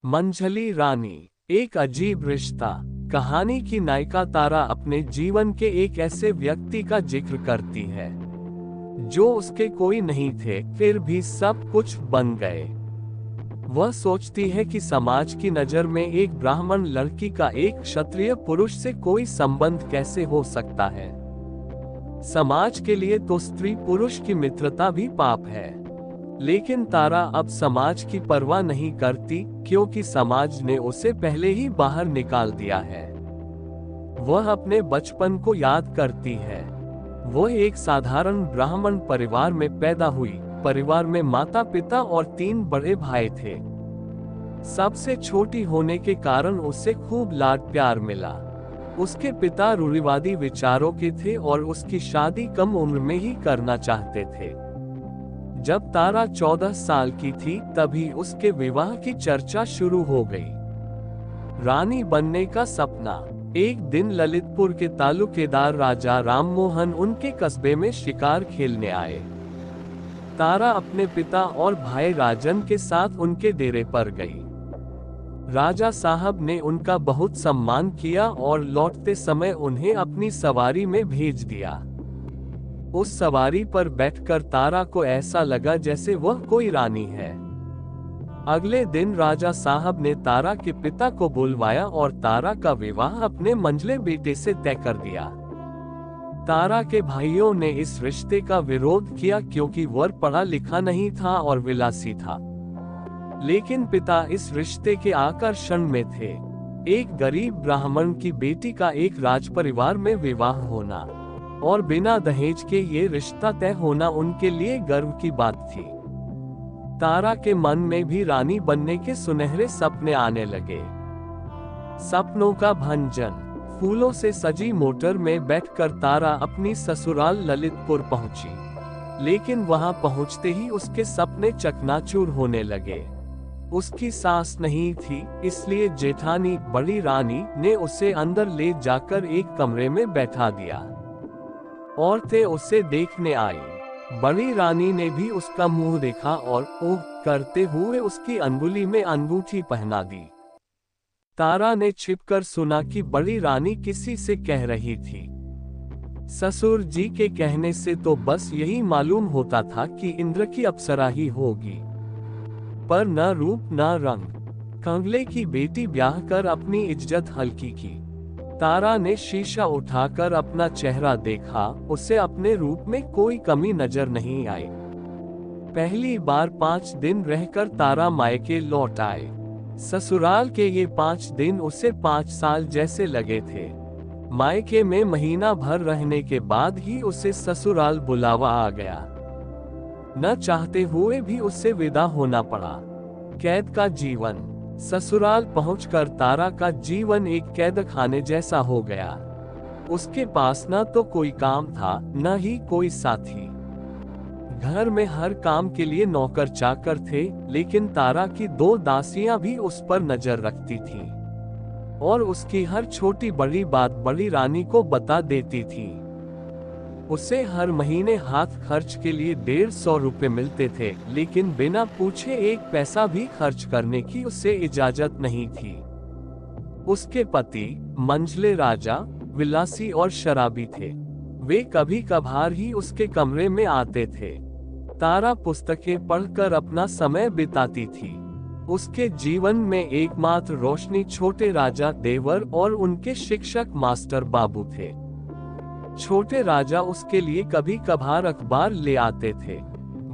मंझली रानी, एक अजीब रिश्ता। कहानी की नायिका तारा अपने जीवन के एक ऐसे व्यक्ति का जिक्र करती है जो उसके कोई नहीं थे, फिर भी सब कुछ बन गए। वह सोचती है कि समाज की नजर में एक ब्राह्मण लड़की का एक क्षत्रिय पुरुष से कोई संबंध कैसे हो सकता है। समाज के लिए तो स्त्री पुरुष की मित्रता भी पाप है, लेकिन तारा अब समाज की परवाह नहीं करती, क्योंकि समाज ने उसे पहले ही बाहर निकाल दिया है। वह अपने बचपन को याद करती है। वह एक साधारण ब्राह्मण परिवार में पैदा हुई। परिवार में माता पिता और 3 बड़े भाई थे। सबसे छोटी होने के कारण उसे खूब लाड प्यार मिला। उसके पिता रूढ़िवादी विचारों के थे और उसकी शादी कम उम्र में ही करना चाहते थे। जब तारा 14 साल की थी, तभी उसके विवाह की चर्चा शुरू हो गई। रानी बनने का सपना। एक दिन ललितपुर के तालुकेदार राजा राममोहन उनके कस्बे में शिकार खेलने आए। तारा अपने पिता और भाई राजन के साथ उनके डेरे पर गई। राजा साहब ने उनका बहुत सम्मान किया और लौटते समय उन्हें अपनी सवारी में भेज दिया। उस सवारी पर बैठकर तारा को ऐसा लगा जैसे वह कोई रानी है। अगले दिन राजा साहब ने तारा के पिता को बुलवाया और तारा का विवाह अपने मंझले बेटे से तय कर दिया। तारा के भाइयों ने इस रिश्ते का विरोध किया, क्योंकि वर पढ़ा लिखा नहीं था और विलासी था। लेकिन पिता इस रिश्ते के आकर्षण में थे। एक गरीब ब्राह्मण की बेटी का एक राजपरिवार में विवाह होना और बिना दहेज के ये रिश्ता तय होना उनके लिए गर्व की बात थी। तारा के मन में भी रानी बनने के सुनहरे सपने आने लगे। सपनों का भंजन। फूलों से सजी मोटर में बैठकर तारा अपनी ससुराल ललितपुर पहुंची, लेकिन वहां पहुंचते ही उसके सपने चकनाचूर होने लगे। उसकी सास नहीं थी, इसलिए जेठानी बड़ी रानी ने उसे अंदर ले जाकर एक कमरे में बैठा दिया। औरतें उसे देखने आई। बड़ी रानी ने भी उसका मुंह देखा और ओह करते हुए उसकी अंगुली में अंगूठी पहना दी। तारा ने छिपकर सुना कि बड़ी रानी किसी से कह रही थी। ससुर जी के कहने से तो बस यही मालूम होता था कि इंद्र की अप्सरा ही होगी, पर न रूप न रंग। कंगले की बेटी ब्याह कर अपनी इज्जत हल्की की। तारा ने शीशा उठाकर अपना चेहरा देखा। उसे अपने रूप में कोई कमी नजर नहीं आई। पहली बार 5 दिन रहकर तारा मायके लौट आए। ससुराल के ये 5 दिन उसे 5 साल जैसे लगे थे। मायके में महीना भर रहने के बाद ही उसे ससुराल बुलावा आ गया। न चाहते हुए भी उसे विदा होना पड़ा। कैद का जीवन। ससुराल पहुंचकर तारा का जीवन एक कैद खाने जैसा हो गया। उसके पास न तो कोई काम था, न ही कोई साथी। घर में हर काम के लिए नौकर चाकर थे, लेकिन तारा की 2 दासियां भी उस पर नजर रखती थीं और उसकी हर छोटी बड़ी बात बड़ी रानी को बता देती थी। उसे हर महीने हाथ खर्च के लिए 150 रुपए मिलते थे, लेकिन बिना पूछे 1 पैसा भी खर्च करने की उसे इजाजत नहीं थी। उसके पति मंझले राजा विलासी और शराबी थे। वे कभी कभार ही उसके कमरे में आते थे। तारा पुस्तकें पढ़कर अपना समय बिताती थी। उसके जीवन में एकमात्र रोशनी छोटे राजा देवर और उनके शिक्षक मास्टर बाबू थे। छोटे राजा उसके लिए कभी कभार अखबार ले आते थे।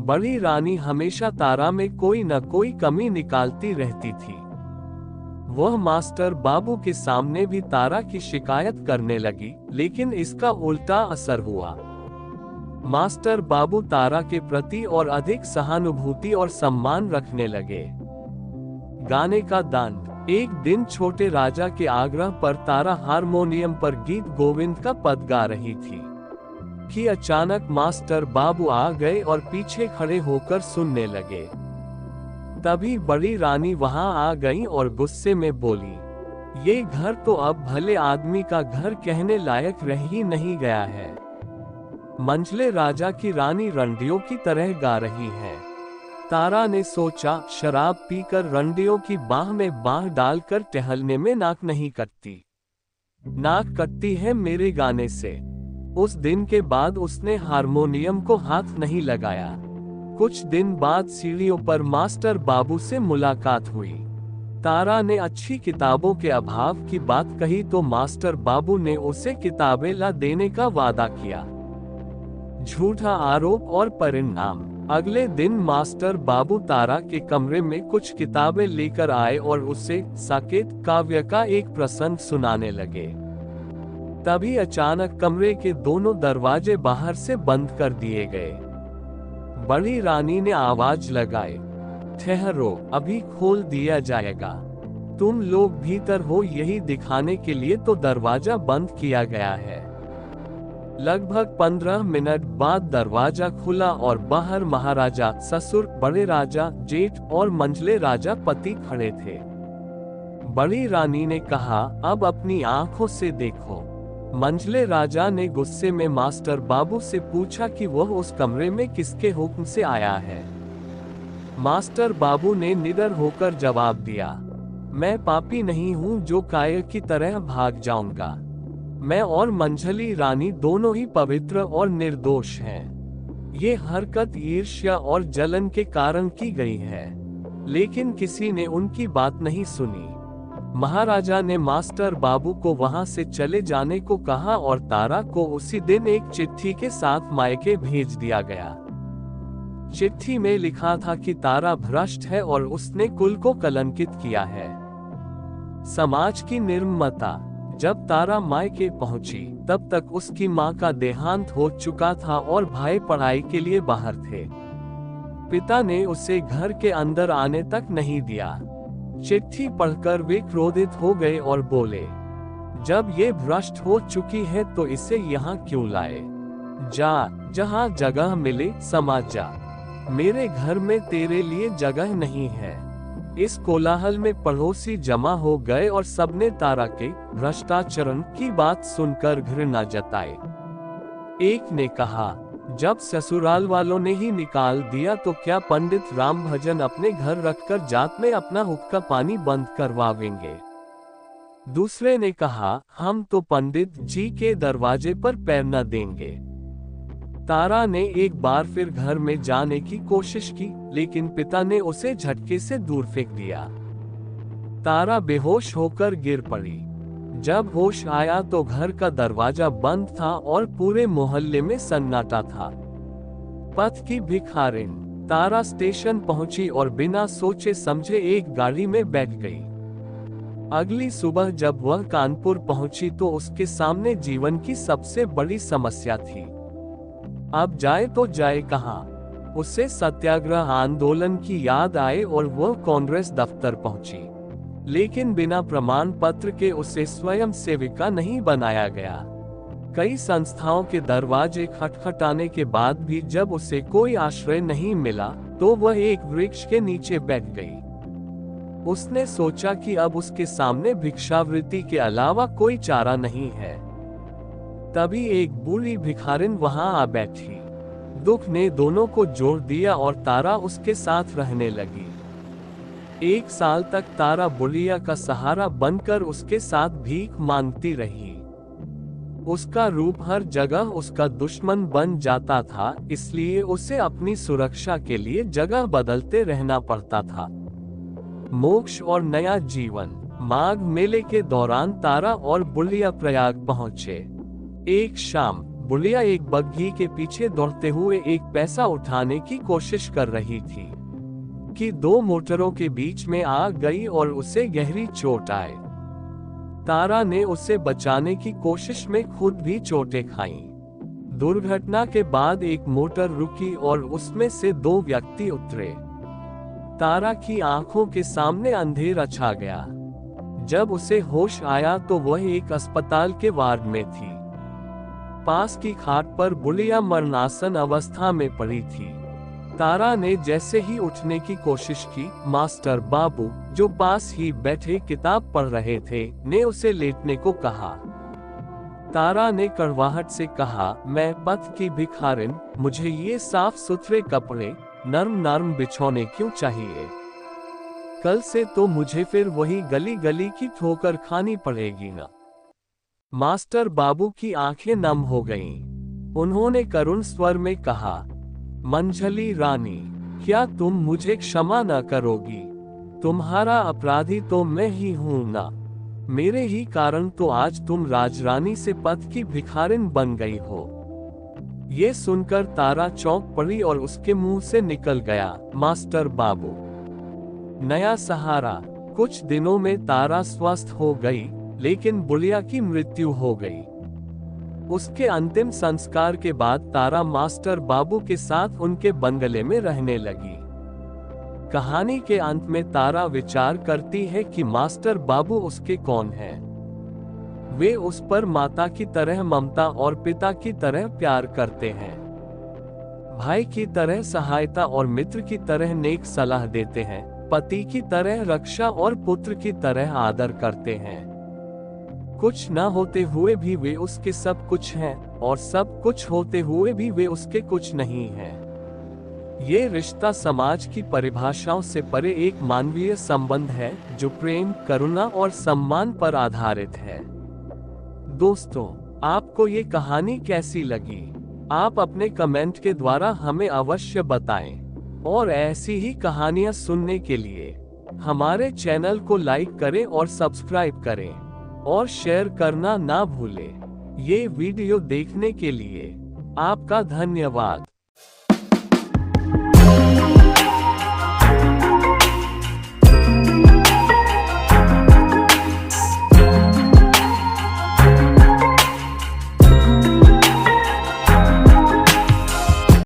बड़ी रानी हमेशा तारा में कोई न कोई कमी निकालती रहती थी। वह मास्टर बाबू के सामने भी तारा की शिकायत करने लगी, लेकिन इसका उल्टा असर हुआ। मास्टर बाबू तारा के प्रति और अधिक सहानुभूति और सम्मान रखने लगे। गाने का दंड। एक दिन छोटे राजा के आग्रह पर तारा हारमोनियम पर गीत गोविंद का पद गा रही थी कि अचानक मास्टर बाबू आ गए और पीछे खड़े होकर सुनने लगे। तभी बड़ी रानी वहां आ गई और गुस्से में बोली, ये घर तो अब भले आदमी का घर कहने लायक रह ही नहीं गया है। मंझले राजा की रानी रंडियों की तरह गा रही है। तारा ने सोचा, शराब पीकर रंडियों की बाह में बाह डालकर टहलने में नाक नहीं कटती। नाक कटती है मेरे गाने से। उस दिन के बाद उसने हारमोनियम को हाथ नहीं लगाया। कुछ दिन बाद सीढ़ियों पर मास्टर बाबू से मुलाकात हुई। तारा ने अच्छी किताबों के अभाव की बात कही तो मास्टर बाबू ने उसे किताबें ला देने का वादा किया। झूठा आरोप और परिणाम। अगले दिन मास्टर बाबू तारा के कमरे में कुछ किताबें लेकर आए और उसे साकेत काव्य का एक प्रसंग सुनाने लगे। तभी अचानक कमरे के दोनों दरवाजे बाहर से बंद कर दिए गए। बड़ी रानी ने आवाज लगाई, ठहरो, अभी खोल दिया जाएगा। तुम लोग भीतर हो यही दिखाने के लिए तो दरवाजा बंद किया गया है। लगभग 15 मिनट बाद दरवाजा खुला और बाहर महाराजा, ससुर, बड़े राजा, जेठ और मंझले राजा पति खड़े थे। बड़ी रानी ने कहा, अब अपनी आंखों से देखो। मंझले राजा ने गुस्से में मास्टर बाबू से पूछा कि वह उस कमरे में किसके हुक्म से आया है। मास्टर बाबू ने निडर होकर जवाब दिया, मैं पापी नहीं हूँ जो कायर की तरह भाग जाऊंगा। मैं और मंझली रानी दोनों ही पवित्र और निर्दोष हैं। ये हरकत ईर्ष्या और जलन के कारण की गई है, लेकिन किसी ने उनकी बात नहीं सुनी। महाराजा ने मास्टर बाबू को वहां से चले जाने को कहा और तारा को उसी दिन एक चिट्ठी के साथ मायके भेज दिया गया। चिट्ठी में लिखा था कि तारा भ्रष्ट है और उसने कुल को कलंकित किया है। समाज की निर्ममता। जब तारा मायके पहुंची तब तक उसकी मां का देहांत हो चुका था और भाई पढ़ाई के लिए बाहर थे। पिता ने उसे घर के अंदर आने तक नहीं दिया। चिट्ठी पढ़कर वे क्रोधित हो गए और बोले, जब ये भ्रष्ट हो चुकी है तो इसे यहाँ क्यों लाए? जा, जहाँ जगह मिले समा जा। मेरे घर में तेरे लिए जगह नहीं है। इस कोलाहल में पड़ोसी जमा हो गए और सबने तारा के भ्रष्टाचरण की बात सुनकर घृणा जताई। एक ने कहा, जब ससुराल वालों ने ही निकाल दिया तो क्या पंडित राम भजन अपने घर रखकर जात में अपना हुक्का पानी बंद करवावेंगे? दूसरे ने कहा, हम तो पंडित जी के दरवाजे पर पैर न देंगे। तारा ने एक बार फिर घर में जाने की कोशिश की, लेकिन पिता ने उसे झटके से दूर फेंक दिया। तारा बेहोश होकर गिर पड़ी। जब होश आया तो घर का दरवाजा बंद था और पूरे मोहल्ले में सन्नाटा था। पथ की भिखारिन। तारा स्टेशन पहुंची और बिना सोचे समझे एक गाड़ी में बैठ गई। अगली सुबह जब वह कानपुर पहुंची तो उसके सामने जीवन की सबसे बड़ी समस्या थी। अब जाए तो जाए कहां? उसे सत्याग्रह आंदोलन की याद आई और वह कांग्रेस दफ्तर पहुंची, लेकिन बिना प्रमाण पत्र के उसे स्वयं सेविका नहीं बनाया गया। कई संस्थाओं के दरवाजे खटखटाने के बाद भी जब उसे कोई आश्रय नहीं मिला तो वह एक वृक्ष के नीचे बैठ गई। उसने सोचा कि अब उसके सामने भिक्षावृत्ति के अलावा कोई चारा नहीं है। तभी एक बूढ़ी भिखारिन वहां आ बैठी। दुख ने दोनों को जोड़ दिया और तारा उसके साथ रहने लगी। 1 साल तक तारा बुढ़िया का सहारा बनकर उसके साथ भीख मांगती रही। उसका रूप हर जगह उसका दुश्मन बन जाता था, इसलिए उसे अपनी सुरक्षा के लिए जगह बदलते रहना पड़ता था। मोक्ष और नया जीवन। माघ मेले के दौरान तारा और बुढ़िया प्रयाग पहुंचे। एक शाम बुढ़िया एक बग्घी के पीछे दौड़ते हुए एक पैसा उठाने की कोशिश कर रही थी कि 2 मोटरों के बीच में आ गई और उसे गहरी चोट आई। तारा ने उसे बचाने की कोशिश में खुद भी चोटें खाईं। दुर्घटना के बाद एक मोटर रुकी और उसमें से 2 व्यक्ति उतरे। तारा की आंखों के सामने अंधेरा छा गया। जब उसे होश आया तो वह एक अस्पताल के वार्ड में थी। पास की खाट पर बुढ़िया मरणासन अवस्था में पड़ी थी। तारा ने जैसे ही उठने की कोशिश की, मास्टर बाबू, जो पास ही बैठे किताब पढ़ रहे थे, ने उसे लेटने को कहा। तारा ने कड़वाहट से कहा, मैं पथ की भिखारिन, मुझे ये साफ सुथरे कपड़े, नर्म नर्म बिछौने क्यों चाहिए? कल से तो मुझे फिर वही गली गली की ठोकर खानी पड़ेगी ना। मास्टर बाबू की आंखें नम हो गईं। उन्होंने करुण स्वर में कहा, मंझली रानी, क्या तुम मुझे क्षमा न करोगी? तुम्हारा अपराधी तो मैं ही हूं ना। मेरे ही कारण तो आज तुम राजरानी से पथ की भिखारिन बन गई हो। ये सुनकर तारा चौंक पड़ी और उसके मुंह से निकल गया, मास्टर बाबू। नया सहारा। कुछ दिनों में तारा स्वस्थ हो गई, लेकिन बुढ़िया की मृत्यु हो गई। उसके अंतिम संस्कार के बाद तारा मास्टर बाबू के साथ उनके बंगले में रहने लगी। कहानी के अंत में तारा विचार करती है कि मास्टर बाबू उसके कौन हैं। वे उस पर माता की तरह ममता और पिता की तरह प्यार करते हैं। भाई की तरह सहायता और मित्र की तरह नेक सलाह देते हैं। पति की तरह रक्षा और पुत्र की तरह आदर करते हैं। कुछ न होते हुए भी वे उसके सब कुछ हैं, और सब कुछ होते हुए भी वे उसके कुछ नहीं हैं। ये रिश्ता समाज की परिभाषाओं से परे एक मानवीय संबंध है, जो प्रेम, करुणा और सम्मान पर आधारित है। दोस्तों, आपको ये कहानी कैसी लगी? आप अपने कमेंट के द्वारा हमें अवश्य बताएं। और ऐसी ही कहानियां सुनने के लिए हमारे चैनल को लाइक करें और सब्सक्राइब करें, और शेयर करना ना भूलें। ये वीडियो देखने के लिए आपका धन्यवाद।